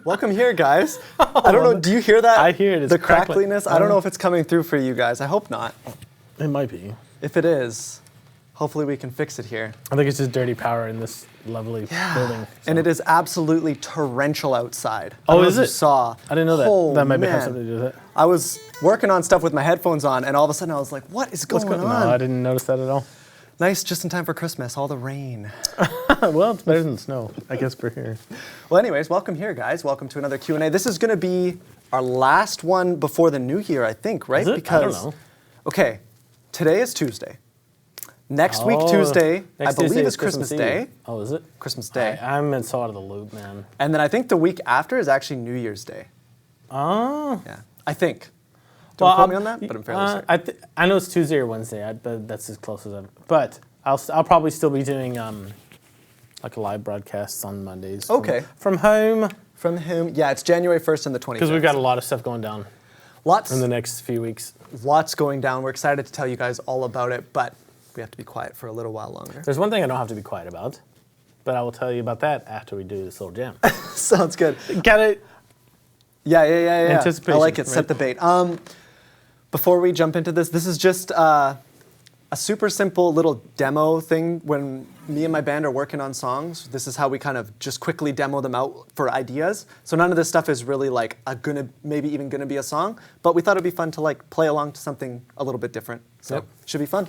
Welcome here, guys. I don't know, do you hear that? I hear it. It's the crackling. crackliness? I don't know if it's coming through for you guys. I hope not. It might be. If it is, hopefully we can fix it here. I think it's just dirty power in this lovely building. So. And it is absolutely torrential outside. Oh, is is it? it? You saw. I didn't know that. Oh, that might man. have something to do with it. I was working on stuff with my headphones on, and all of a sudden I was like, what is going on? No, I didn't notice that at all. Nice, just in time for Christmas, all the rain. Well, it's better than snow, I guess, for here. Well, anyways, welcome here, guys. Welcome to another Q&A. This is going to be our last one before the new year, I think, right? Is it? Because, I don't know. Okay, today is Tuesday. Next week, Tuesday, I believe is Christmas Day. Oh, is it? Christmas Day. I'm so out of the loop, man. And then I think the week after is actually New Year's Day. Oh. Yeah, I think. Don't quote me on that, but I'm fairly certain. I know it's Tuesday or Wednesday. That's as close as But I'll probably still be doing like a live broadcast on Mondays. Okay. From home. From him, yeah, it's January 1st and the 25th. Because we've got a lot of stuff going down. Lots. In the next few weeks. Lots going down. We're excited to tell you guys all about it, but we have to be quiet for a little while longer. There's one thing I don't have to be quiet about, but I will tell you about that after we do this little jam. Sounds good. Got it? Yeah. Anticipation, I like it. right? Set the bait. Before we jump into this is just a super simple little demo thing. When me and my band are working on songs, this is how we kind of just quickly demo them out for ideas. So none of this stuff is really like maybe even gonna be a song, but we thought it'd be fun to like play along to something a little bit different. So Yep. Should be fun.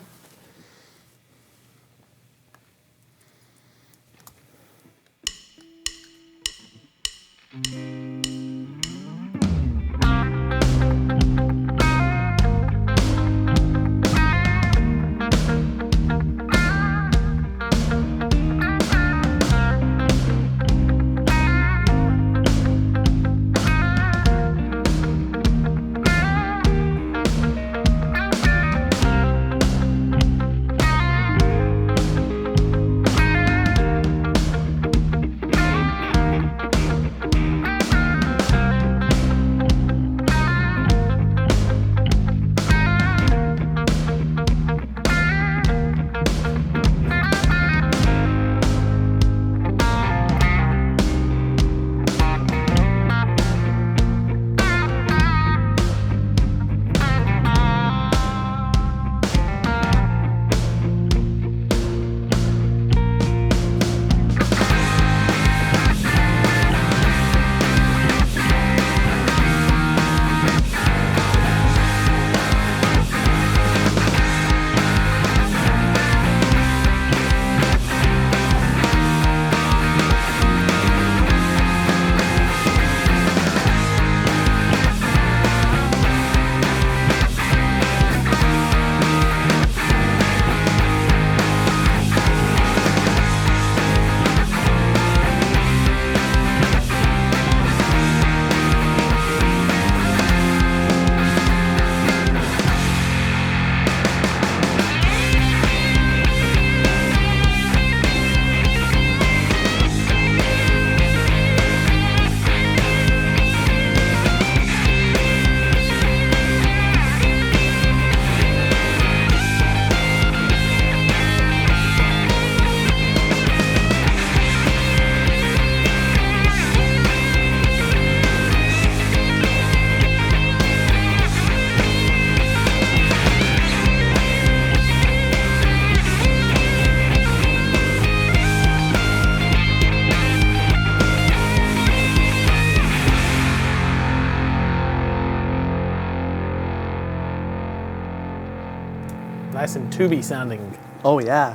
Nice and tubey sounding. Oh yeah.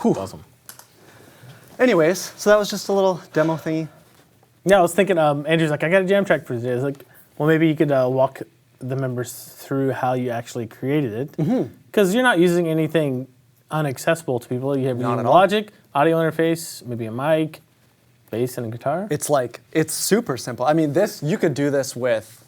Whew. Awesome. Anyways, so that was just a little demo thingy. Yeah, I was thinking, Andrew's like, I got a jam track for today. I was like, well, maybe you could walk the members through how you actually created it. Because you're not using anything inaccessible to people. You have Not at all. Logic, audio interface, maybe a mic, bass, and a guitar. It's super simple. I mean, you could do this with,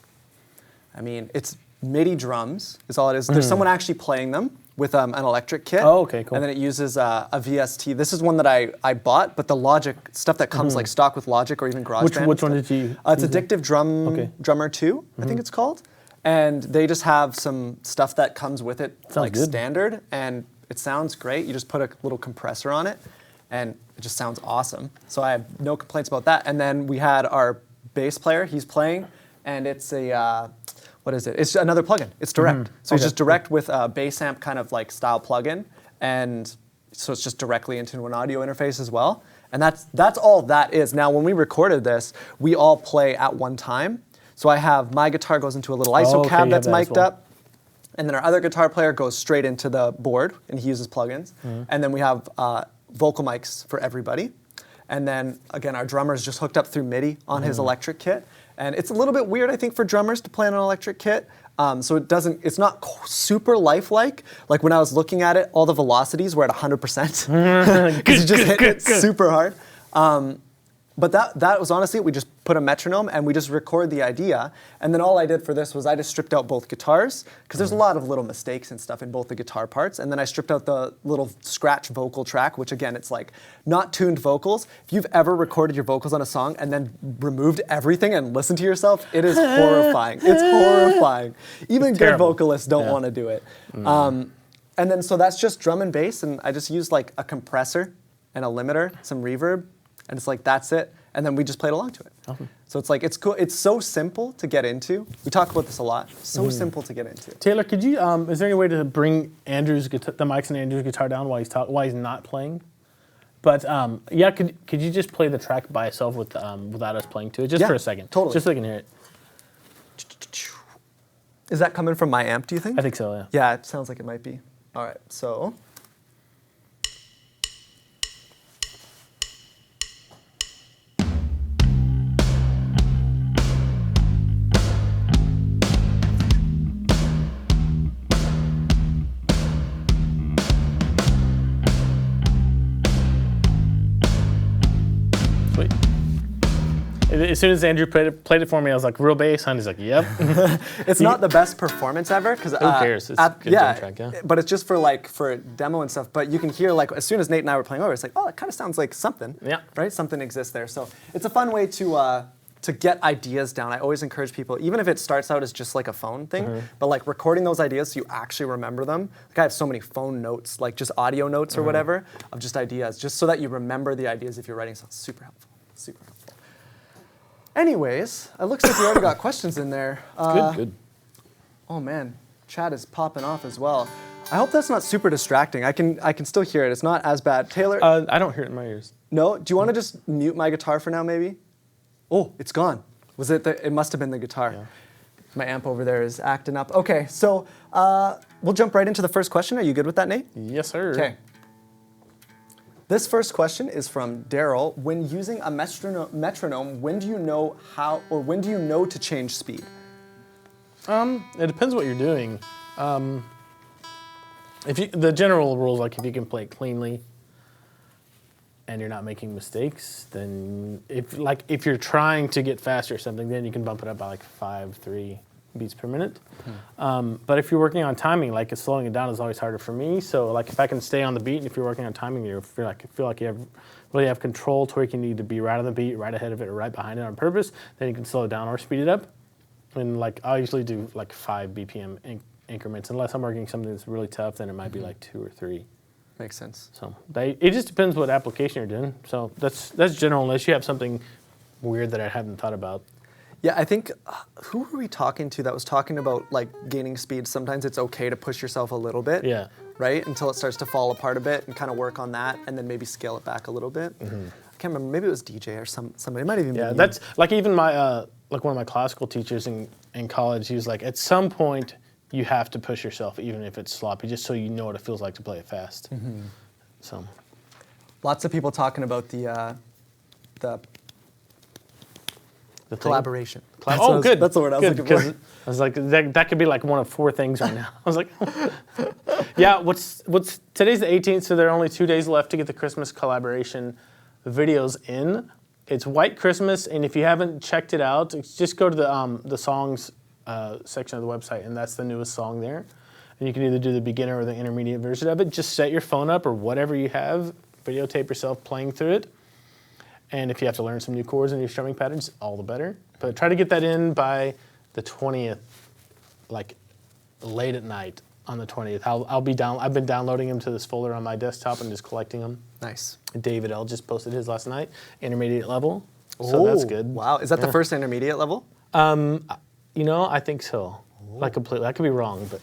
it's MIDI drums is all it is. There's someone actually playing them with an electric kit. Oh, okay, cool. And then it uses a VST. This is one that I bought, but the Logic stuff that comes like stock with Logic or even GarageBand. Which one did you It's use? Addictive Drummer 2, I think it's called. And they just have some stuff that comes with it, Sounds like good. standard, and it sounds great. You just put a little compressor on it, and it just sounds awesome. So I have no complaints about that. And then we had our bass player, he's playing, and it's a, what is it? It's another plugin. It's direct. So it's just direct with a bass amp kind of like style plugin, and so it's just directly into an audio interface as well. And that's all that is. Now, when we recorded this, we all play at one time. So I have my guitar goes into a little ISO cab that's mic'd up, and then our other guitar player goes straight into the board, and he uses plugins. And then we have vocal mics for everybody. And then, again, our drummer's just hooked up through MIDI on his electric kit. And it's a little bit weird, I think, for drummers to play on an electric kit. So it's not super lifelike. Like when I was looking at it, all the velocities were at 100%. Because you just hit it super hard. But that was honestly, we just put a metronome and we just record the idea. And then all I did for this was I just stripped out both guitars, because there's a lot of little mistakes and stuff in both the guitar parts. And then I stripped out the little scratch vocal track, which again, it's like not tuned vocals. If you've ever recorded your vocals on a song and then removed everything and listened to yourself, it is horrifying. It's horrifying. Even good vocalists don't want to do it. And then so that's just drum and bass, and I just used like a compressor and a limiter, some reverb, and it's like, that's it. And then we just played along to it. So it's like, it's cool. It's so simple to get into. We talk about this a lot. So simple to get into. Taylor, could you, is there any way to bring Andrew's the mics and Andrew's guitar down while he's not playing? But yeah, could you just play the track by itself without us playing to it? Just for a second. Totally. Just so I can hear it. Is that coming from my amp, do you think? I think so, yeah. Yeah, it sounds like it might be. All right, so. As soon as Andrew played it for me, I was like, real bass, huh? And he's like, yep. It's not the best performance ever. Who cares? It's a good drum track, yeah. But it's just for demo and stuff. But you can hear, like, as soon as Nate and I were playing over, it's like, oh, it kind of sounds like something. Yeah. Right? Something exists there. So it's a fun way to get ideas down. I always encourage people, even if it starts out as just like a phone thing, but like recording those ideas so you actually remember them. Like I have so many phone notes, like just audio notes or whatever, of just ideas, just so that you remember the ideas if you're writing something. Super helpful. Super helpful. Anyways, it looks like we already got questions in there. Good. Oh man, chat is popping off as well. I hope that's not super distracting. I can still hear it. It's not as bad. Taylor? I don't hear it in my ears. No? Do you want to just mute my guitar for now, maybe? Oh, it's gone. Was it it must have been the guitar. Yeah. My amp over there is acting up. Okay, so we'll jump right into the first question. Are you good with that, Nate? Yes, sir. Okay. This first question is from Daryl. When using a metronome, when do you know how, or when do you know to change speed? It depends what you're doing. The general rules, like if you can play it cleanly and you're not making mistakes, then if you're trying to get faster or something, then you can bump it up by like 3 beats per minute. But if you're working on timing, like slowing it down is always harder for me. So like if I can stay on the beat, and if you're working on timing, you feel like you really have control to where you can either be right on the beat, right ahead of it, or right behind it on purpose, then you can slow it down or speed it up. And like I usually do like 5 BPM increments. Unless I'm working something that's really tough, then it might be like 2 or 3. Makes sense. So it just depends what application you're doing. So that's general, unless you have something weird that I haven't thought about. Yeah, I think, who were we talking to that was talking about like gaining speed? Sometimes it's okay to push yourself a little bit, right? Until it starts to fall apart a bit and kind of work on that and then maybe scale it back a little bit. I can't remember, maybe it was DJ or somebody, it might even be you. That's, like even my, like one of my classical teachers in college, he was like, at some point you have to push yourself even if it's sloppy, just so you know what it feels like to play it fast. So. Lots of people talking about the collaboration. Good. That's the word I was looking for. I was like, that could be like one of 4 things right now. I was like, yeah. What's today's the 18th, so there are only 2 days left to get the Christmas collaboration videos in. It's White Christmas, and if you haven't checked it out, just go to the songs section of the website, and that's the newest song there. And you can either do the beginner or the intermediate version of it. Just set your phone up or whatever you have, videotape yourself playing through it. And if you have to learn some new chords and new strumming patterns, all the better. But try to get that in by the 20th, like late at night on the 20th. I'll be down. I've been downloading them to this folder on my desktop and just collecting them. Nice. David L just posted his last night, intermediate level. So that's good. Wow. Is that the first intermediate level? I think so. Like completely. I could be wrong, but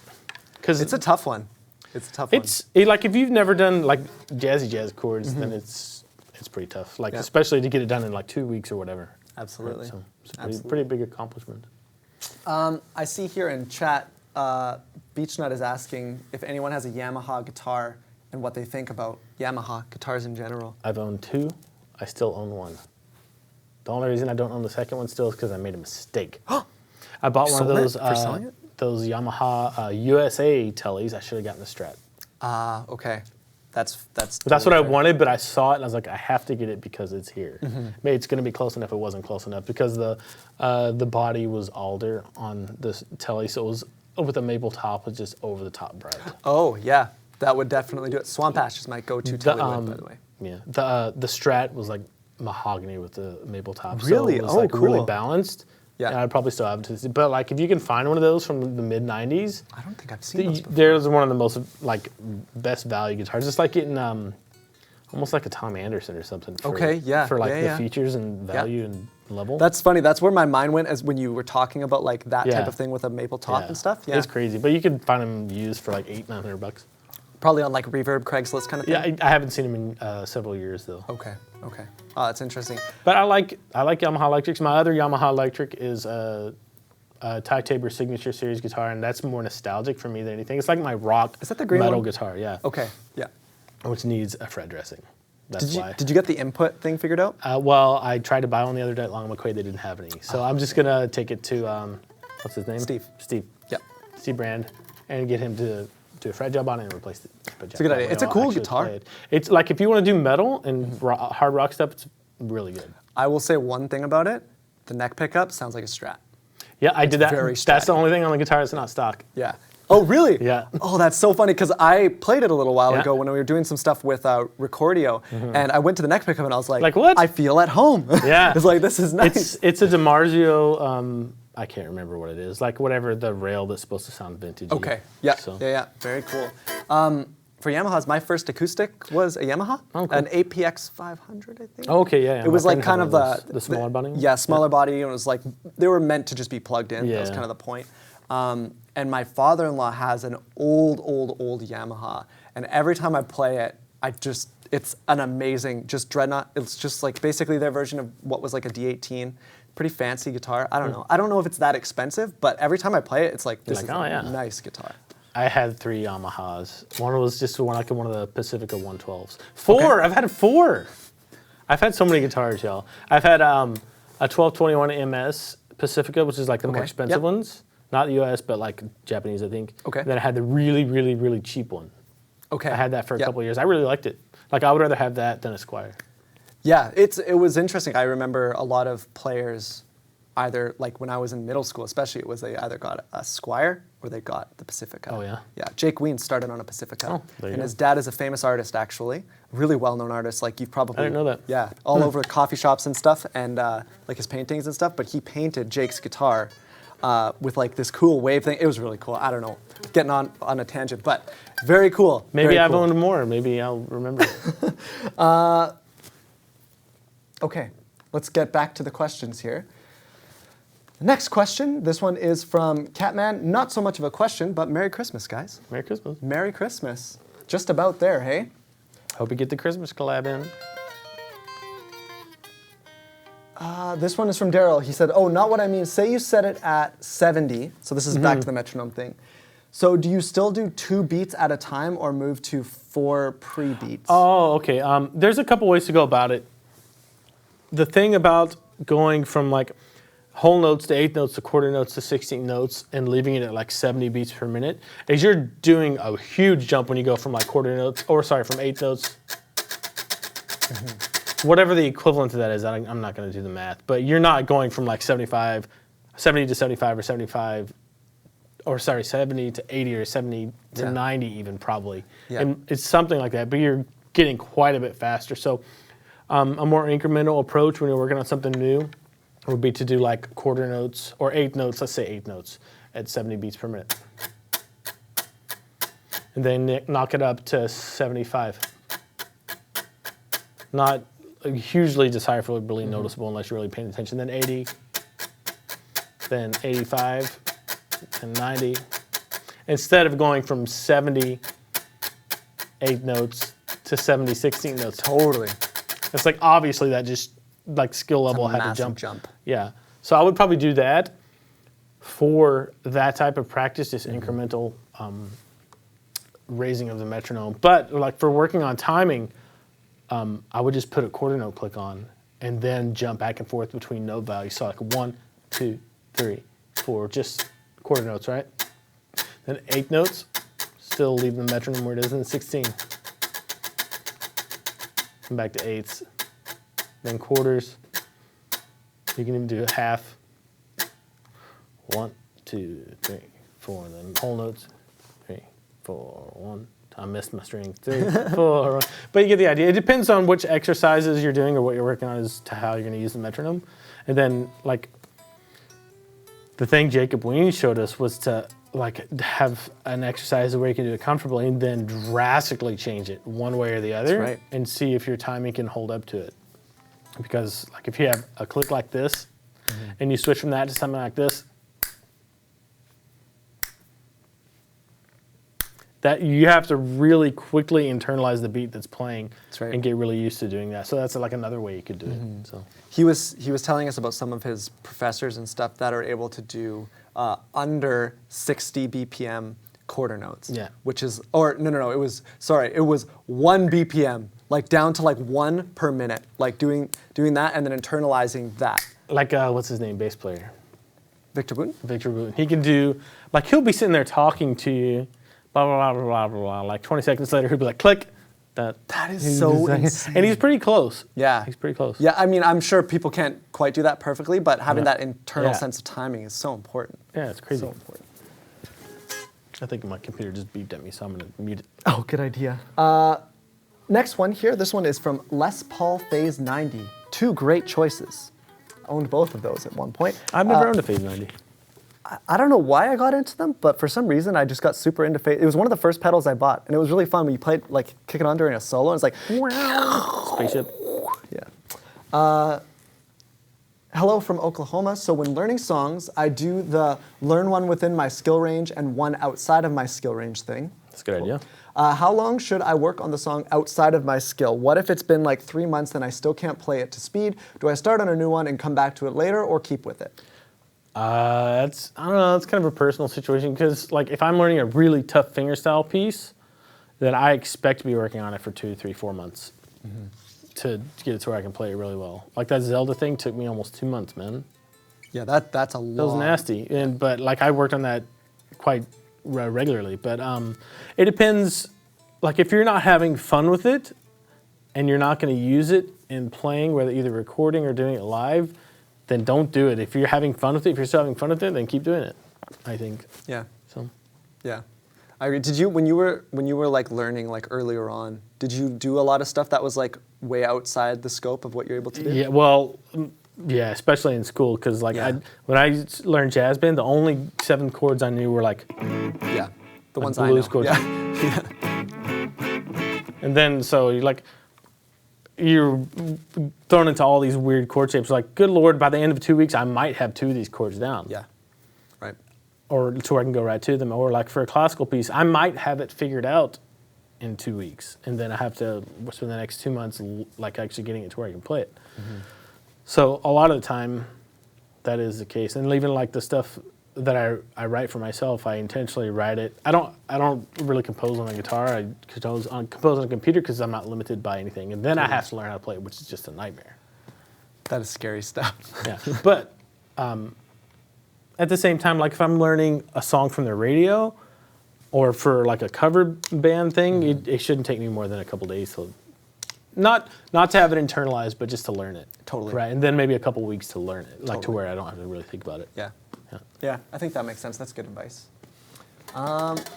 because It's a tough one. It's a tough one. Like if you've never done like jazz chords, then it's pretty tough. Like especially to get it done in like 2 weeks or whatever. Absolutely. So it's a pretty big accomplishment. I see here in chat, Beechnut is asking if anyone has a Yamaha guitar and what they think about Yamaha guitars in general. I've owned 2. I still own 1. The only reason I don't own the second one still is because I made a mistake. I bought one of those for selling it? Those Yamaha USA tellies. I should have gotten the Strat. Okay. That's what I wanted, but I saw it and I was like, I have to get it because it's here. Maybe it's going to be close enough. It wasn't close enough because the body was alder on this telly, so it was with a maple top, was just over the top bright. Oh yeah, that would definitely do it. Swamp Ash is my go-to telly wood, by the way. Yeah, the Strat was like mahogany with the maple top. Really? So it was like cool. really balanced. Yeah. And I'd probably still have it. But like if you can find one of those from the mid '90s, I don't think I've seen those before. there's one of the most like best value guitars. It's like getting almost like a Tom Anderson or something. For, Okay, yeah, For like yeah, the yeah. features and value and level. That's funny. That's where my mind went as when you were talking about like that Yeah. type of thing with a maple top and stuff. Yeah, It's crazy, but you can find them used for like $800-900. probably on like Reverb, Craigslist kind of thing. Yeah, I haven't seen them in several years though. Okay. Oh, that's interesting. But I like Yamaha electrics. My other Yamaha electric is a Ty Tabor Signature Series guitar, and that's more nostalgic for me than anything. It's like my rock Is that the green metal one? guitar, yeah. Okay. Yeah. Which needs a fret dressing. That's why. Did you get the input thing figured out? Well, I tried to buy one the other day at Long McQuaid. They didn't have any. So I'm just going to take it to, what's his name? Steve. Yep. Steve Brand, and get him to do a fret job on it and replace it. It's a good idea. It's a cool guitar. It's like if you want to do metal and hard rock stuff, it's really good. I will say one thing about it. The neck pickup sounds like a Strat. Yeah, I did that. very That's the Strat. only thing on the guitar that's not stock. Yeah. Oh, really? Yeah. Oh, that's so funny because I played it a little while Yeah. ago when we were doing some stuff with Recordio, and I went to the neck pickup and I was like, what? I feel at home. Yeah. It's like, this is nice. It's a DiMarzio, I can't remember what it is, like whatever the rail that's supposed to sound vintage. Okay. Yeah. So. Yeah. Very cool. For Yamahas, my first acoustic was a Yamaha, Oh, cool. an APX 500, I think. Oh, okay, yeah. It was My like friend kind had of one the smaller body. Yeah, smaller body, and it was like they were meant to just be plugged in. That was Yeah. kind of the point. And my father-in-law has an old Yamaha, and every time I play it, it's an amazing, just dreadnought. It's just like basically their version of what was like a D18. Pretty fancy guitar. I don't know. I don't know if it's that expensive, but every time I play it, it's like this is oh, yeah. a nice guitar. I had 3 Yamahas. One was just one of the Pacifica 112s. 4! Okay. I've had 4! I've had so many guitars, y'all. I've had a 1221 MS Pacifica, which is like the more Okay. expensive Yep. ones. Not US, but like Japanese, I think. Okay. Then I had the really, really, really cheap one. Okay. I had that for a Yep. couple of years. I really liked it. Like, I would rather have that than a Squire. Yeah, it was interesting. I remember a lot of players, either like when I was in middle school, especially, it was they either got a Squire or they got the Pacifica. Oh, yeah? Yeah, Jake Ween started on a Pacifica. Oh, there you and go. his dad is a famous artist, actually, really well-known artist. Like you've probably I didn't know that. Yeah, all over coffee shops and stuff, and like his paintings and stuff. But he painted Jake's guitar with like this cool wave thing. It was really cool. I don't know, getting on a tangent, but very cool. Maybe very I've cool. owned more. Maybe I'll remember. Okay, let's get back to the questions here. The next question, this one is from Catman. Not so much of a question, but Merry Christmas, guys. Merry Christmas. Merry Christmas. Just about there, hey? Hope you get the Christmas collab in. This one is from Daryl. He said, oh, not what I mean. Say you set it at 70. So this is back to the metronome thing. So do you still do 2 beats at a time or move to 4 pre-beats? Oh, okay. There's a couple ways to go about it. The thing about going from like whole notes to 8 notes to quarter notes to 16 notes and leaving it at like 70 beats per minute is you're doing a huge jump when you go from like from 8 notes. Whatever the equivalent to that is, I'm not going to do the math, but you're not going from like 70 to 75 or 70 to 80 or 70 to 90 even probably. Yeah. And it's something like that, but you're getting quite a bit faster. So a more incremental approach when you're working on something new would be to do like quarter notes or 8 notes, let's say 8 notes at 70 beats per minute. and then knock it up to 75. Not hugely decipherably noticeable unless you're really paying attention. Then 80, then 85, and 90. Instead of going from 70 8 notes to 70 16 notes. Totally. It's like obviously that just like skill level had to jump. Yeah. So I would probably do that for that type of practice, just incremental raising of the metronome. But like for working on timing, I would just put a quarter note click on and then jump back and forth between note values. So like 1, 2, 3, 4, just quarter notes, right? Then 8 notes, still leave the metronome where it is, and 16. Come back to 8s, then quarters. You can even do a half. 1, 2, 3, 4, and then whole notes. 3, 4, 1. I missed my string. 3, 4, 1. But you get the idea. It depends on which exercises you're doing or what you're working on as to how you're going to use the metronome. And then, like, the thing Jacob Ween showed us was to like have an exercise where you can do it comfortably and then drastically change it one way or the other. That's right. And see if your timing can hold up to it. Because like if you have a click like this and you switch from that to something like this, that you have to really quickly internalize the beat that's playing. That's right. And get really used to doing that. So that's like another way you could do it. So He was telling us about some of his professors and stuff that are able to do under 60 BPM quarter notes. Yeah. Which is, or no, it was 1 BPM, like down to like 1 per minute, like doing that and then internalizing that. like what's his name, bass player? Victor Boone? Victor Boone. He can do, like he'll be sitting there talking to you, blah, blah, blah, blah, blah, blah. Like 20 seconds later, he'll be like, click. That is so insane. And he's pretty close. Yeah. He's pretty close. Yeah, I mean, I'm sure people can't quite do that perfectly, but having Yeah. that internal Yeah. sense of timing is so important. Yeah, it's crazy. So important. I think my computer just beeped at me, so I'm going to mute it. Oh, good idea. Next one here. This one is from Les Paul Phase 90. 2 great choices. I owned both of those at one point. I've never owned a Phase 90. I don't know why I got into them, but for some reason I just got super into Phase. It was one of the first pedals I bought, and it was really fun when you played, like, kick it on during a solo, and it's like, Spaceship. yeah. Hello from Oklahoma. So when learning songs, I do the learn one within my skill range and one outside of my skill range thing. That's a good idea. How long should I work on the song outside of my skill? What if it's been like 3 months and I still can't play it to speed? Do I start on a new one and come back to it later, or keep with it? I don't know, it's kind of a personal situation because like if I'm learning a really tough fingerstyle piece, then I expect to be working on it for 2, 3, 4 months to get it to where I can play it really well. Like that Zelda thing took me almost 2 months, man. Yeah, that's a lot. That was nasty. But like I worked on that quite regularly. But it depends. Like if you're not having fun with it and you're not going to use it in playing, whether either recording or doing it live, then don't do it. If you're having fun with it, if you're still having fun with it, then keep doing it, I think. Yeah. So. Yeah. I agree. Did you, when you were like learning like earlier on, did you do a lot of stuff that was like way outside the scope of what you're able to do? Yeah, well, yeah, especially in school, because like when I learned jazz band, the only 7 chords I knew were like the ones blues I know. chords. Yeah. And then so you're thrown into all these weird chord shapes. Like, good Lord, by the end of 2 weeks, I might have 2 of these chords down. Yeah. Right. Or to where I can go right to them. Or like for a classical piece, I might have it figured out in 2 weeks, and then I have to spend the next 2 months like actually getting it to where I can play it. Mm-hmm. So a lot of the time, that is the case. And even like the stuff that I write for myself, I intentionally write it. I don't really compose on a guitar. I compose on a computer because I'm not limited by anything. And then I have to learn how to play it, which is just a nightmare. That is scary stuff. Yeah, but at the same time, like if I'm learning a song from the radio, or for like a cover band thing, it shouldn't take me more than a couple days to, not to have it internalized, but just to learn it. Totally. Right, and then maybe a couple weeks to learn it, like to Totally. where I don't have to really think about it. Yeah. Yeah, I think that makes sense. That's good advice. But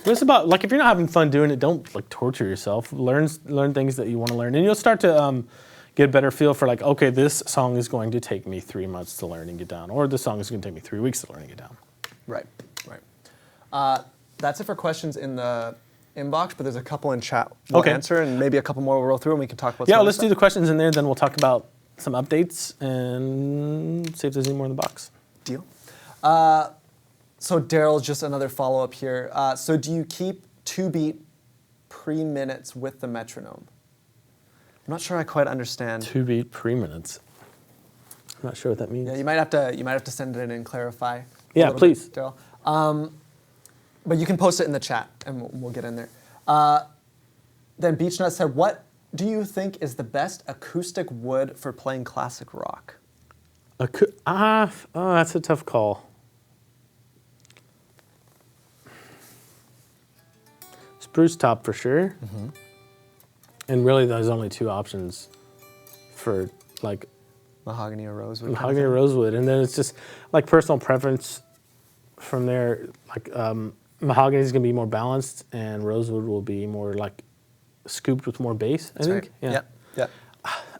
it's about like if you're not having fun doing it, don't like torture yourself. Learn things that you want to learn, and you'll start to get a better feel for like, okay, this song is going to take me 3 months to learn and get down, or this song is going to take me 3 weeks to learn and get down. Right. Right. That's it for questions in the inbox, but there's a couple in chat we'll answer, and maybe a couple more we'll roll through, and we can talk about. Yeah, let's do the questions in there. Then we'll talk about some updates and see if there's any more in the box. Deal. So Daryl's just another follow-up here. So do you keep 2-beat pre-minutes with the metronome? I'm not sure I quite understand. 2-beat pre-minutes. I'm not sure what that means. Yeah, you might have to send it in and clarify. Yeah, please, Daryl. But you can post it in the chat, and we'll get in there. Then Beechnut said, "What do you think is the best acoustic wood for playing classic rock?" That's a tough call. Spruce top for sure. Mm-hmm. And really, there's only two options for like mahogany or rosewood. Mahogany or rosewood, and then it's just like personal preference from there. Like mahogany is going to be more balanced, and rosewood will be more like scooped with more bass. I think. Right. Yeah.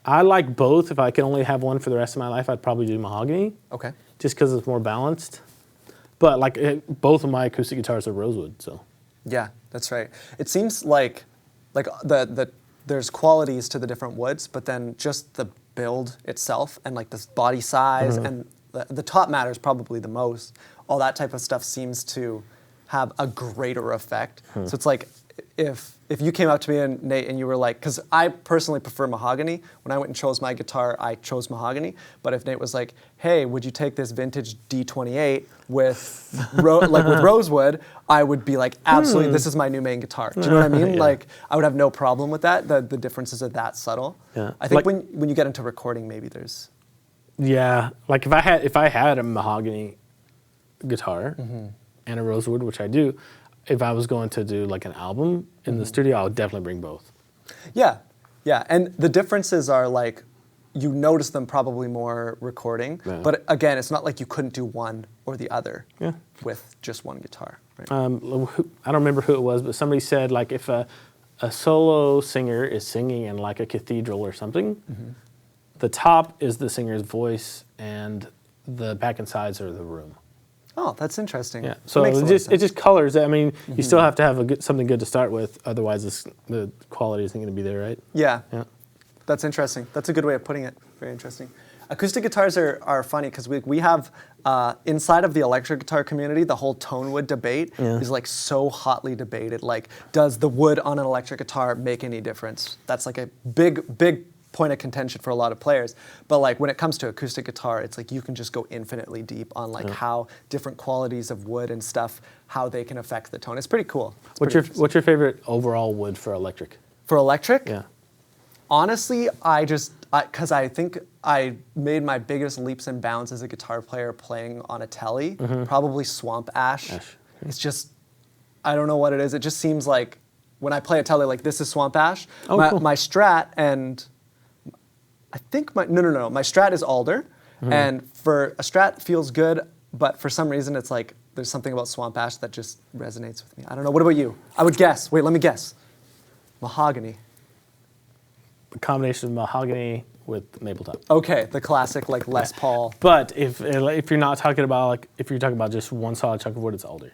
I like both. If I could only have one for the rest of my life, I'd probably do mahogany. Okay. Just because it's more balanced. But like both of my acoustic guitars are rosewood, so. Yeah, that's right. It seems like there's qualities to the different woods, but then just the build itself and like the body size and the top matters probably the most. All that type of stuff seems to have a greater effect. So it's like if you came up to me and Nate and you were like, because I personally prefer mahogany. When I went and chose my guitar, I chose mahogany. But if Nate was like, hey, would you take this vintage D28 with with rosewood, I would be like, absolutely, this is my new main guitar. Do you know what I mean? Yeah. Like, I would have no problem with that. The differences are that subtle. Yeah. I think when you get into recording, maybe there's. Yeah, like if I had a mahogany guitar and a rosewood, which I do, if I was going to do like an album in the studio, I would definitely bring both. Yeah, and the differences are like, you notice them probably more recording, but again, it's not like you couldn't do one or the other with just one guitar. Right? I don't remember who it was, but somebody said like if a solo singer is singing in like a cathedral or something, the top is the singer's voice and the back and sides are the room. Oh, that's interesting. Yeah, so it just colors. I mean, you still have to have something good to start with, otherwise the quality isn't going to be there, right? Yeah, that's interesting. That's a good way of putting it. Very interesting. Acoustic guitars are funny because we have, inside of the electric guitar community, the whole tone wood debate is like so hotly debated. Like, does the wood on an electric guitar make any difference? That's like a big point of contention for a lot of players. But like when it comes to acoustic guitar, it's like you can just go infinitely deep on like how different qualities of wood and stuff, how they can affect the tone. It's pretty cool. What's your favorite overall wood for electric? For electric? Yeah. Honestly, because I think I made my biggest leaps and bounds as a guitar player playing on a telly, probably Swamp Ash. It's just, I don't know what it is. It just seems like when I play a telly, like this is Swamp Ash. Cool. My Strat and I think my Strat is Alder, and for a Strat feels good, but for some reason it's like there's something about Swamp Ash that just resonates with me. I don't know. What about you? I would guess. Wait, let me guess. Mahogany. A combination of mahogany with maple top. Okay, the classic like Les Paul. But if you're not talking about like if you're talking about just one solid chunk of wood, it's alder.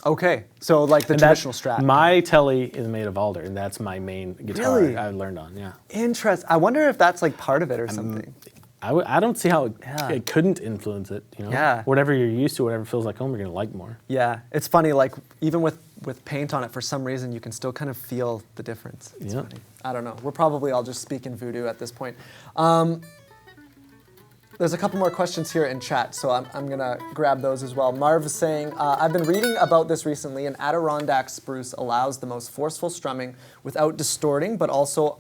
Okay, so like the traditional Strat. My telly is made of alder, and that's my main guitar Really? I learned on. Yeah. Interesting. I wonder if that's like part of it or something. I don't see how it couldn't influence it. You know. Yeah. Whatever you're used to, whatever feels like home, you're gonna like more. Yeah, it's funny. Like even with paint on it, for some reason you can still kind of feel the difference. It's funny. I don't know. We're probably all just speaking voodoo at this point. There's a couple more questions here in chat, so I'm gonna grab those as well. Marv is saying, I've been reading about this recently, and Adirondack spruce allows the most forceful strumming without distorting, but also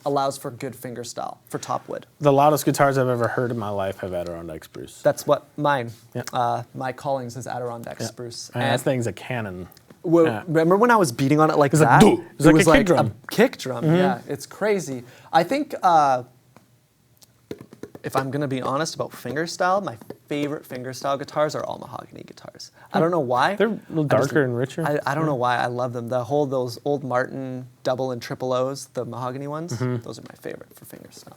allows for good fingerstyle for top wood. The loudest guitars I've ever heard in my life have Adirondack spruce. That's what mine. Yeah. My Collings is Adirondack spruce. And that thing's a cannon. Remember when I was beating on it like that? It was like a kick drum. A kick drum, yeah. It's crazy. I think, if I'm gonna be honest about fingerstyle, my favorite fingerstyle guitars are all mahogany guitars. I don't know why. They're a little darker and richer. I don't know why I love them. Those old Martin double and triple O's, the mahogany ones, those are my favorite for fingerstyle.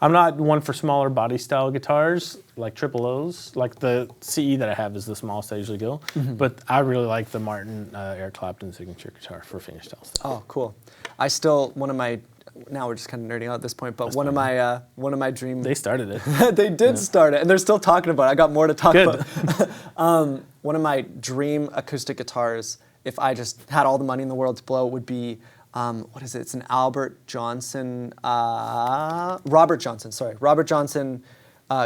I'm not one for smaller body style guitars, like triple O's. Like the CE that I have is the smallest I usually go. But I really like the Martin Eric Clapton signature guitar for fingerstyle stuff. Oh, cool. I still, one of my, now we're just kind of nerding out at this point, but one of my dream... They started it. They did start it, and they're still talking about it. I got more to talk Good. about. One of my dream acoustic guitars, if I just had all the money in the world to blow, would be, what is it? It's an Robert Johnson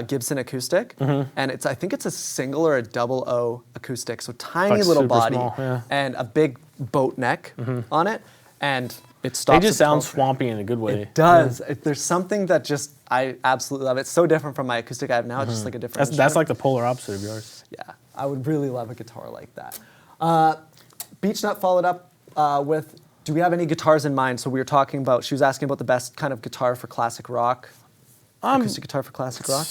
Gibson acoustic, and I think it's a single or a double O acoustic, so tiny Like little super body small, yeah. and a big boat neck on it, and it stops. They just at sound 12. swampy in a good way. It does. There's something that just I absolutely love. It's so different from my acoustic I have now. It's just like a different. That's like the polar opposite of yours. Yeah, I would really love a guitar like that. Beach Nut followed up with, do we have any guitars in mind? So we were talking about, she was asking about the best kind of guitar for classic rock. Acoustic guitar for classic rock?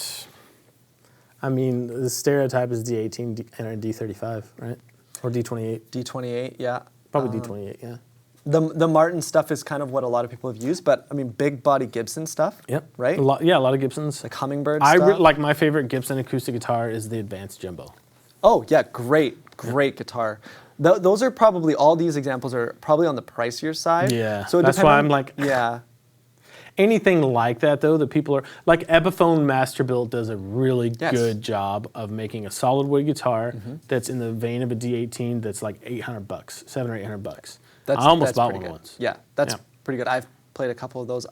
I mean, the stereotype is D18 and a D35, right? Or D28. D28, yeah. Probably D28, yeah. The Martin stuff is kind of what a lot of people have used, but I mean, big body Gibson stuff, Yep. right? A lot of Gibsons. Like Hummingbird stuff. Like my favorite Gibson acoustic guitar is the Advanced Jumbo. Oh, yeah, great guitar. Those are probably, all these examples are probably on the pricier side. Yeah, so that's why I'm like, yeah. Anything like that, though, that people are, like Epiphone Masterbuilt does a really good job of making a solid wood guitar that's in the vein of a D18 that's like $800, $700 or $800. I almost bought one once. Yeah, that's pretty good. I've played a couple of those.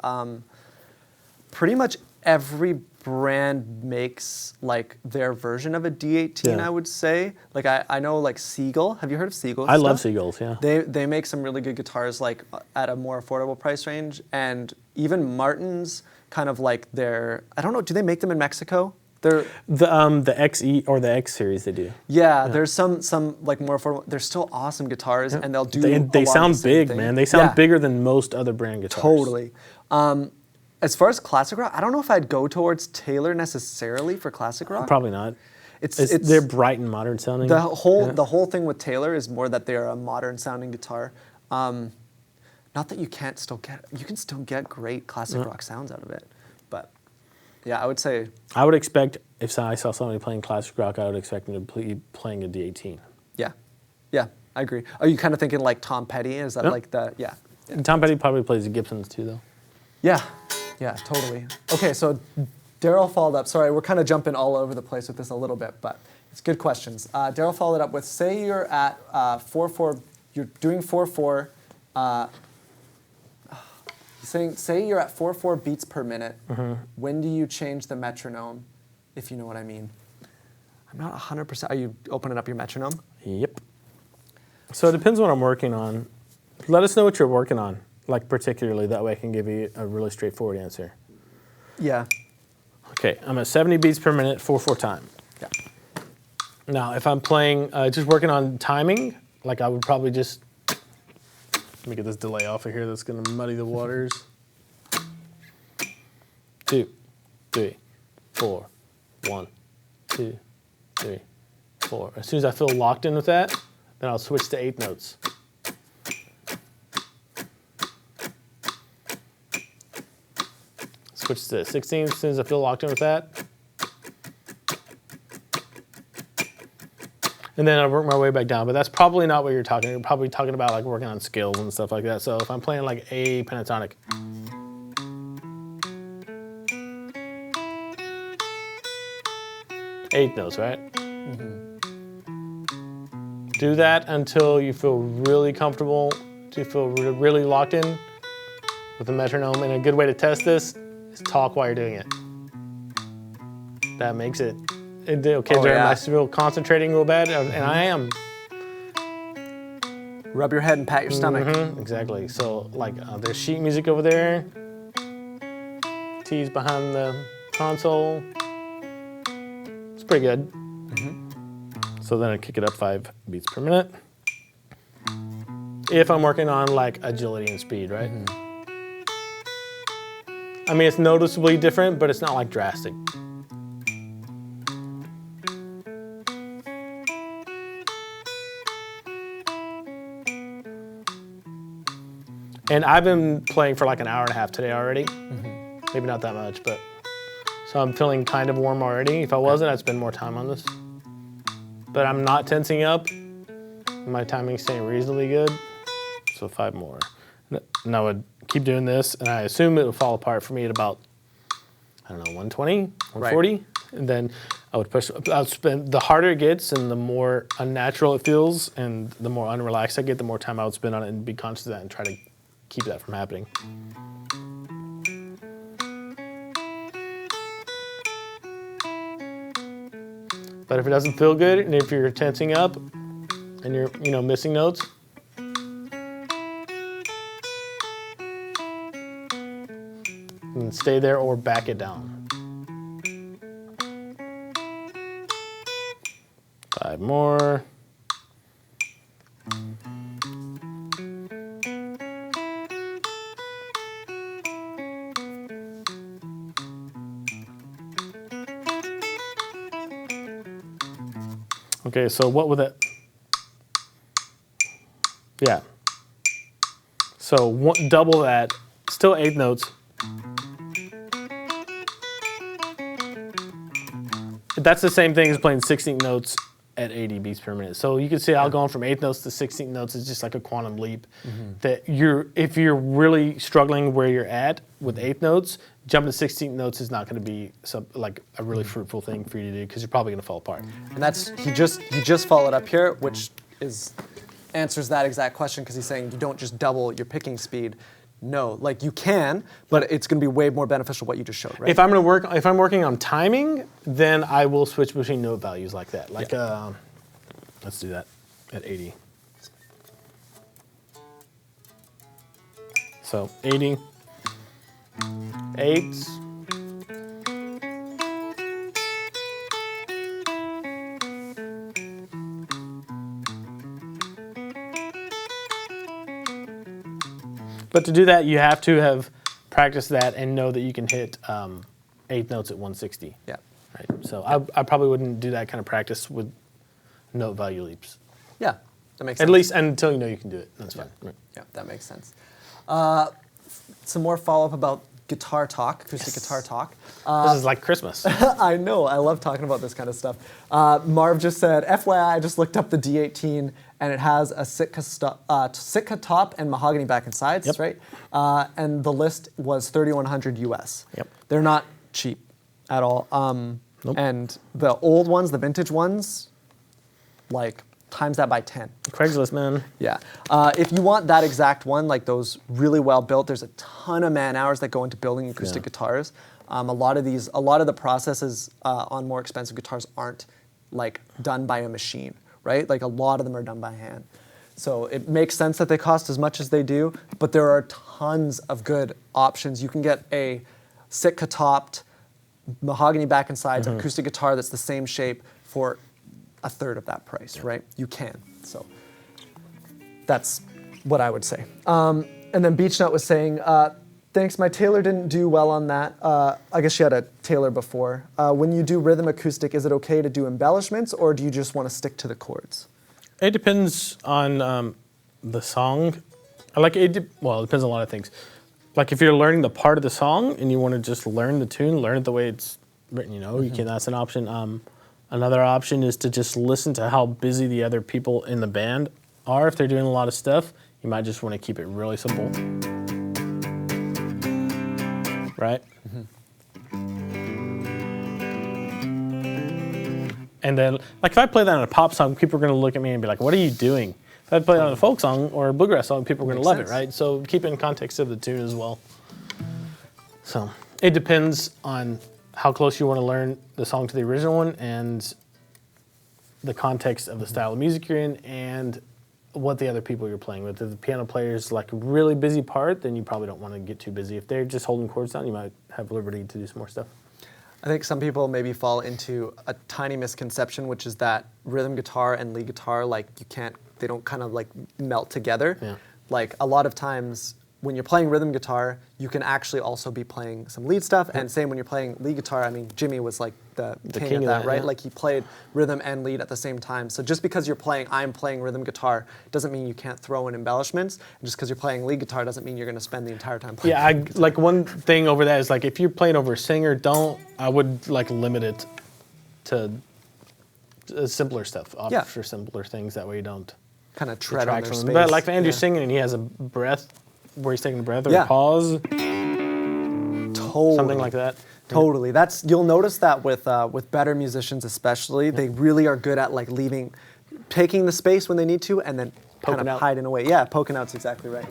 Pretty much every brand makes like their version of a D18, I would say. Like I know like Seagull. Have you heard of Seagull? I love Seagulls, yeah. They make some really good guitars like at a more affordable price range. And even Martin's kind of like their, I don't know, do they make them in Mexico? They're the XE or the X series they do. Yeah, there's some like more affordable. They're still awesome guitars, and they'll do. They sound big, man. They sound bigger than most other brand guitars. Totally. As far as classic rock, I don't know if I'd go towards Taylor necessarily for classic rock. Probably not. It's they're bright and modern sounding. The whole thing with Taylor is more that they're a modern sounding guitar. Not that you can still get great classic rock sounds out of it, but yeah, I would say. I would expect if I saw somebody playing classic rock, I would expect them to be playing a D18. Yeah, I agree. Are you kind of thinking like Tom Petty? Is that like the And Tom Petty probably plays the Gibsons too, though. Yeah, totally. Okay, so Daryl followed up. Sorry, we're kind of jumping all over the place with this a little bit, but it's good questions. Daryl followed up with, say you're at 4/4, you're doing 4/4. Say you're at 4/4 beats per minute. When do you change the metronome, if you know what I mean? I'm not 100%. Are you opening up your metronome? Yep. So it depends what I'm working on. Let us know what you're working on, like particularly. That way I can give you a really straightforward answer. Yeah. Okay, I'm at 70 beats per minute, 4/4 time. Yeah. Now, if I'm playing, just working on timing, like I would probably just, let me get this delay off of here that's gonna muddy the waters. 2, 3, 4, 1, 2, 3, 4. As soon as I feel locked in with that, then I'll switch to 8 notes. Switch to 16 as soon as I feel locked in with that. And then I work my way back down, but that's probably not what you're talking. You're probably talking about like working on scales and stuff like that. So if I'm playing like A pentatonic, eighth notes, right? Do that until you feel really comfortable, till you feel really locked in with the metronome. And a good way to test this is talk while you're doing it. That makes it. Okay, am I still concentrating real bad? And I am. Rub your head and pat your stomach. Exactly. So, like, there's sheet music over there. T's behind the console. It's pretty good. So then I kick it up 5 beats per minute. If I'm working on, like, agility and speed, right? I mean, it's noticeably different, but it's not, like, drastic. And I've been playing for like an hour and a half today already. Maybe not that much, but So I'm feeling kind of warm already. If I wasn't, I'd spend more time on this. But I'm not tensing up. My timing's staying reasonably good. So 5 more. And I would keep doing this, and I assume it would fall apart for me at about, I don't know, 120, 140. Right. And then I would push, I would spend, the harder it gets and the more unnatural it feels and the more unrelaxed I get, the more time I would spend on it and be conscious of that and try to keep that from happening. But if it doesn't feel good, and if you're tensing up and you're, missing notes, and stay there or back it down. 5 more. Okay, so what would that? Yeah. So double that, still 8 notes. That's the same thing as playing 16 notes at 80 beats per minute. So you can see how going from 8 notes to 16 notes is just like a quantum leap. That if you're really struggling where you're at with 8 notes, jumping to 16 notes is not going to be like a really fruitful thing for you to do because you're probably going to fall apart. And that's he just followed up here, which answers that exact question because he's saying you don't just double your picking speed. No, like you can, but it's going to be way more beneficial what you just showed, right? If I'm working on timing, then I will switch between note values like that. Like, let's do that at 80. So 80, 8s. But to do that, you have to have practiced that and know that you can hit 8 notes at 160. Yeah. Right. So I probably wouldn't do that kind of practice with note value leaps. Yeah, that makes sense. At least until you know you can do it. That's fine. Right. Yeah, that makes sense. Some more follow-up about guitar talk, acoustic guitar talk. This is like Christmas. I know. I love talking about this kind of stuff. Marv just said, FYI, I just looked up the D18, and it has a Sitka top and mahogany back and sides, right? And the list was $3,100 US. Yep. They're not cheap at all. Nope. And the old ones, the vintage ones, like times that by 10. Craigslist, man. Yeah. If you want that exact one, like those really well built, there's a ton of man hours that go into building acoustic guitars. A lot of the processes on more expensive guitars aren't like done by a machine, right? Like a lot of them are done by hand. So it makes sense that they cost as much as they do, but there are tons of good options. You can get a Sitka topped, mahogany back and sides acoustic guitar that's the same shape for a third of that price, right? You can. So that's what I would say. And then Beachnut was saying, thanks, my Taylor didn't do well on that. I guess she had a Taylor before. When you do rhythm acoustic, is it okay to do embellishments or do you just want to stick to the chords? It depends on the song. It depends on a lot of things. Like if you're learning the part of the song and you want to just learn the tune, learn it the way it's written, you can. That's an option. Another option is to just listen to how busy the other people in the band are. If they're doing a lot of stuff, you might just want to keep it really simple. Right? And then, like if I play that on a pop song, people are going to look at me and be like, what are you doing? If I play it on a folk song or a bluegrass song, people are going to love it, right? So keep it in context of the tune as well. So it depends on how close you want to learn the song to the original one and the context of the style of music you're in and what the other people you're playing with. If the piano player's like a really busy part, then you probably don't want to get too busy. If they're just holding chords down, you might have liberty to do some more stuff. I think some people maybe fall into a tiny misconception, which is that rhythm guitar and lead guitar, like they don't kind of like melt together. Yeah. Like a lot of times when you're playing rhythm guitar, you can actually also be playing some lead stuff. And same when you're playing lead guitar. I mean, Jimmy was like the king of that, right? Yeah. Like he played rhythm and lead at the same time. So just because I'm playing rhythm guitar doesn't mean you can't throw in embellishments. And just because you're playing lead guitar doesn't mean you're going to spend the entire time playing. Yeah, like one thing over that is like if you're playing over a singer, I would like limit it to simpler stuff. Opt for simpler things. That way you don't kind of tread on their space. But like if Andrew's singing and he has a breath where he's taking a breath or a pause, something like that. Totally. You'll notice that with better musicians especially, they really are good at like taking the space when they need to, and then kind of hiding away. Yeah, poking out's exactly right.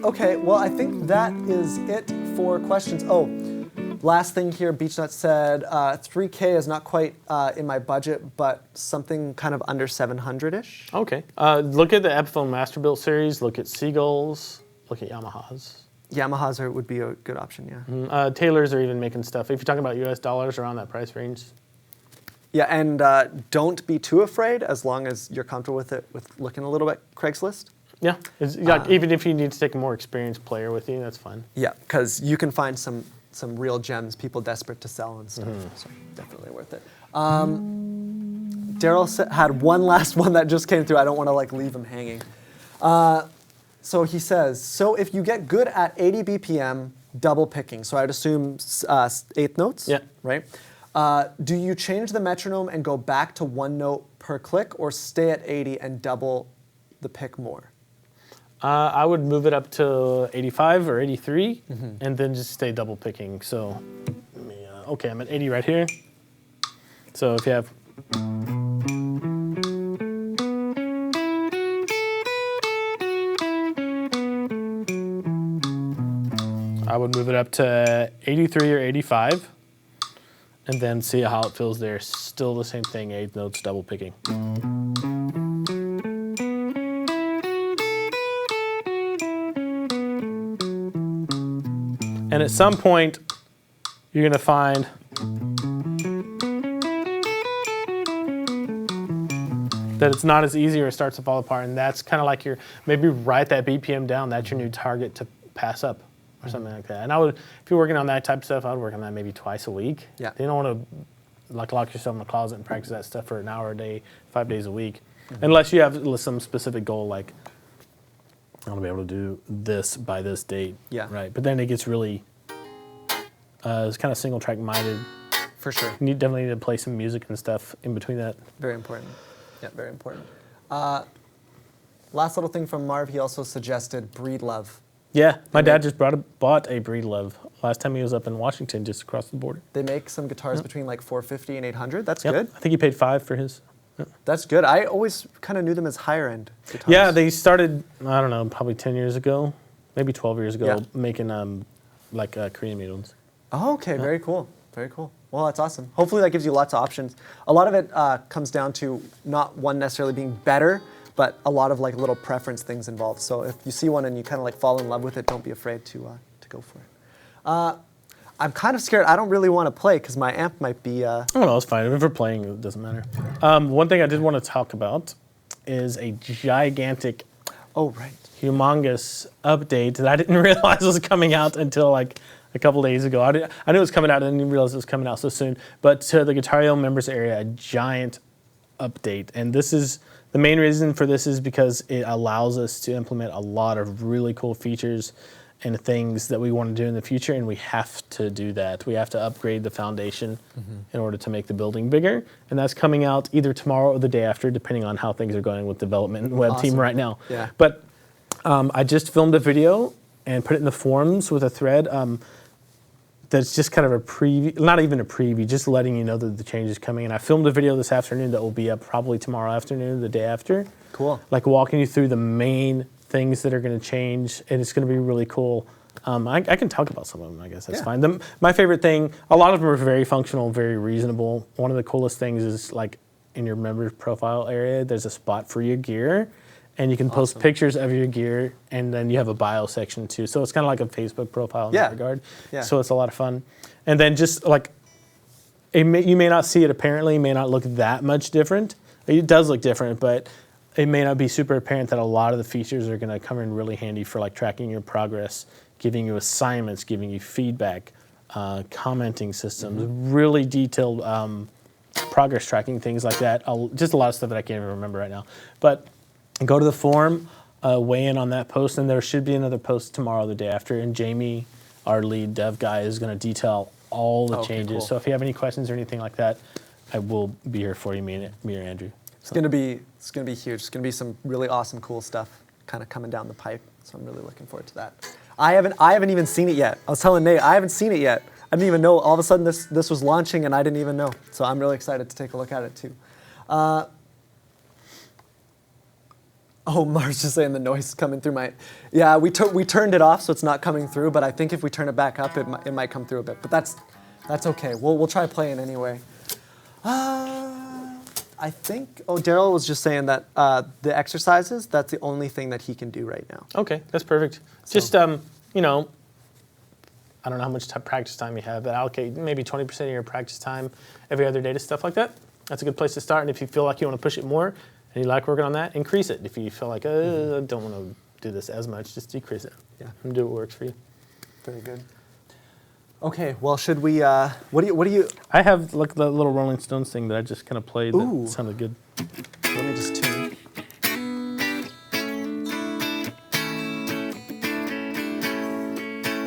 Okay, well I think that is it for questions. Oh, last thing here, Beechnut said, 3K is not quite in my budget, but something kind of under 700-ish. Okay. Look at the Epiphone Masterbuilt series. Look at Seagulls. Look at Yamahas. Yamahas would be a good option, yeah. Taylors are even making stuff. If you're talking about US dollars, around that price range. Yeah, and don't be too afraid as long as you're comfortable with it, with looking a little bit Craigslist. Yeah, even if you need to take a more experienced player with you, that's fine. Yeah, because you can find some real gems, people desperate to sell and stuff. So definitely worth it. Daryl had one last one that just came through. I don't want to like leave him hanging. So he says, so if you get good at 80 BPM double picking, so I'd assume eighth notes, right? Do you change the metronome and go back to one note per click, or stay at 80 and double the pick more? I would move it up to 85 or 83, and then just stay double picking. So, okay, I'm at 80 right here. So if you have... I would move it up to 83 or 85, and then see how it feels there. Still the same thing, eighth notes, double picking. And at some point, you're going to find that it's not as easy or it starts to fall apart. And that's kind of like maybe write that BPM down. That's your new target to pass up or something like that. And if you're working on that type of stuff, I would work on that maybe twice a week. Yeah. You don't want to like lock yourself in the closet and practice that stuff for an hour a day, 5 days a week. Unless you have some specific goal like, I want to be able to do this by this date. Yeah. Right. But then it gets really, it's kind of single track minded. For sure. You definitely need to play some music and stuff in between that. Very important. Yeah, very important. Last little thing from Marv, he also suggested Breedlove. Yeah, my dad just bought a Breedlove last time he was up in Washington, just across the border. They make some guitars between like $450 and $800. That's good. I think he paid $5 for his. Yep. That's good. I always kind of knew them as higher end guitars. Yeah, they started, I don't know, probably 10 years ago, maybe 12 years ago, making Korean made ones. Oh, okay, very cool. Very cool. Well, that's awesome. Hopefully that gives you lots of options. A lot of it comes down to not one necessarily being better, but a lot of like little preference things involved. So if you see one and you kind of like fall in love with it, don't be afraid to go for it. I'm kind of scared. I don't really want to play because my amp might be... Oh, no, it's fine. If we're playing, it doesn't matter. One thing I did want to talk about is a gigantic, humongous update that I didn't realize was coming out until like a couple days ago. I knew it was coming out. I didn't realize it was coming out so soon. But to the Guitareo members area, a giant update. And this is... The main reason for this is because it allows us to implement a lot of really cool features and things that we want to do in the future, and we have to do that. We have to upgrade the foundation in order to make the building bigger, and that's coming out either tomorrow or the day after, depending on how things are going with development and web team right now. Yeah. But I just filmed a video and put it in the forums with a thread that's just kind of a preview, not even a preview, just letting you know that the change is coming. And I filmed a video this afternoon that will be up probably tomorrow afternoon, the day after. Cool. Like walking you through the main things that are going to change, and it's going to be really cool. I can talk about some of them, I guess that's fine. My favorite thing, a lot of them are very functional, very reasonable. One of the coolest things is like in your members profile area, there's a spot for your gear, and you can post pictures of your gear, and then you have a bio section too. So it's kind of like a Facebook profile in that regard. Yeah. So it's a lot of fun. And then just like, you may not see it apparently, may not look that much different. It does look different, but it may not be super apparent that a lot of the features are going to come in really handy for like tracking your progress, giving you assignments, giving you feedback, commenting systems, really detailed progress tracking, things like that. Just a lot of stuff that I can't even remember right now. But go to the forum, weigh in on that post, and there should be another post tomorrow or the day after. And Jamie, our lead dev guy, is going to detail all the changes. Cool. So if you have any questions or anything like that, I will be here for you, me or Andrew. It's gonna be huge. It's gonna be some really awesome, cool stuff kind of coming down the pipe. So I'm really looking forward to that. I haven't even seen it yet. I was telling Nate, I haven't seen it yet. I didn't even know. All of a sudden, this was launching, and I didn't even know. So I'm really excited to take a look at it too. Mark's just saying the noise is coming through my. Yeah, we turned it off, so it's not coming through. But I think if we turn it back up, it might come through a bit. But that's okay. We'll try playing anyway. I think. Daryl was just saying that the exercises. That's the only thing that he can do right now. Okay, that's perfect. So, just you know, I don't know how much practice time you have, but allocate maybe 20% of your practice time every other day to stuff like that. That's a good place to start. And if you feel like you want to push it more and you like working on that, increase it. If you feel like I don't want to do this as much, just decrease it. Yeah, and do what works for you. Very good. Okay, well, should we? What do you? I have like the little Rolling Stones thing that I just kind of played. That sounded good. Let me just tune.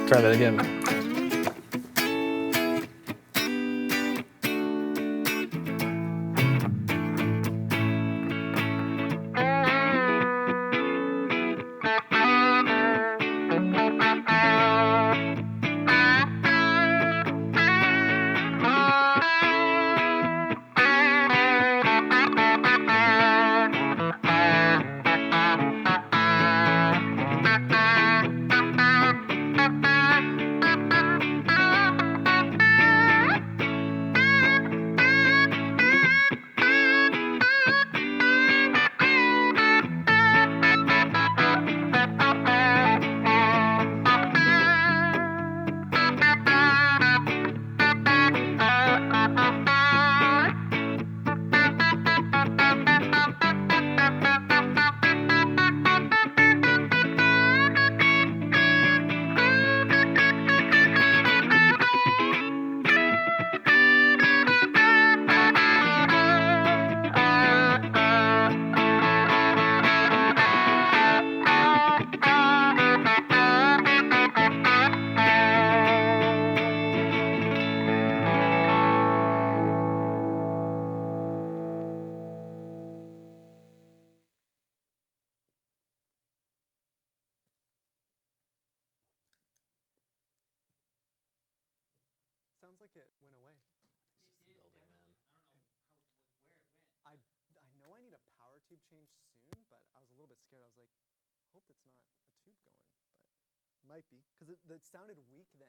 Try that again. Sounds like it went away. I know I need a power tube change soon, but I was a little bit scared. I was like, hope it's not a tube going, but it might be because it sounded weak then.